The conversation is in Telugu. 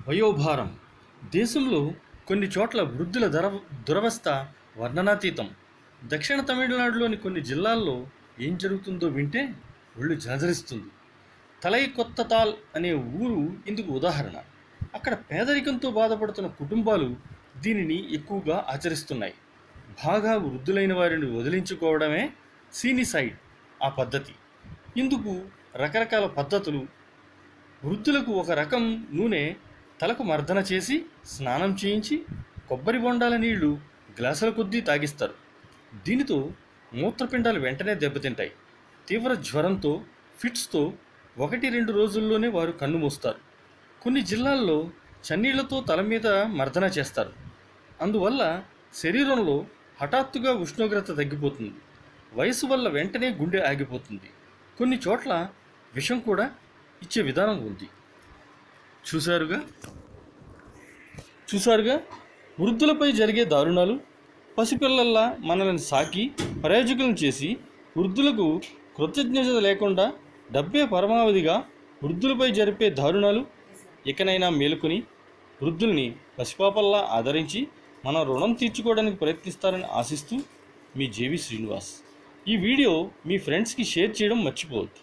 వయోభారం దేశంలో కొన్ని చోట్ల వృద్ధుల దురవస్థ వర్ణనాతీతం. దక్షిణ తమిళనాడులోని కొన్ని జిల్లాల్లో ఏం జరుగుతుందో వింటే ఒళ్ళు జలజరిస్తుంది. తలై కొత్తతాల్ అనే ఊరు ఇందుకు ఉదాహరణ. అక్కడ పేదరికంతో బాధపడుతున్న కుటుంబాలు దీనిని ఎక్కువగా ఆచరిస్తున్నాయి. బాగా వృద్ధులైన వారిని వదిలించుకోవడమే సీనిసైడ్ ఆ పద్ధతి. ఇందుకు రకరకాల పద్ధతులు. వృద్ధులకు ఒక రకం నూనె తలకు మర్దన చేసి స్నానం చేయించి కొబ్బరి బొండాల నీళ్లు గ్లాసుల కొద్దీ తాగిస్తారు. దీనితో మూత్రపిండాలు వెంటనే దెబ్బతింటాయి. తీవ్ర జ్వరంతో ఫిట్స్తో 1-2 రోజుల్లోనే వారు కన్ను మూస్తారు. కొన్ని జిల్లాల్లో చన్నీళ్లతో తల మీద మర్దన చేస్తారు. అందువల్ల శరీరంలో హఠాత్తుగా ఉష్ణోగ్రత తగ్గిపోతుంది. వయసు వల్ల వెంటనే గుండె ఆగిపోతుంది. కొన్ని చోట్ల విషం కూడా ఇచ్చే విధానం ఉంది. చూసారుగా వృద్ధులపై జరిగే దారుణాలు. పసిపిల్లల్లా మనల్ని సాకి ప్రయోజకులను చేసి వృద్ధులకు కృతజ్ఞత లేకుండా డబ్బే పరమావధిగా వృద్ధులపై జరిపే దారుణాలు. ఇకనైనా మేలుకొని వృద్ధుల్ని పసిపాపల్లా ఆదరించి మన రుణం తీర్చుకోవడానికి ప్రయత్నిస్తారని ఆశిస్తూ మీ జేవి శ్రీనివాస్. ఈ వీడియో మీ ఫ్రెండ్స్కి షేర్ చేయడం మర్చిపోవద్దు.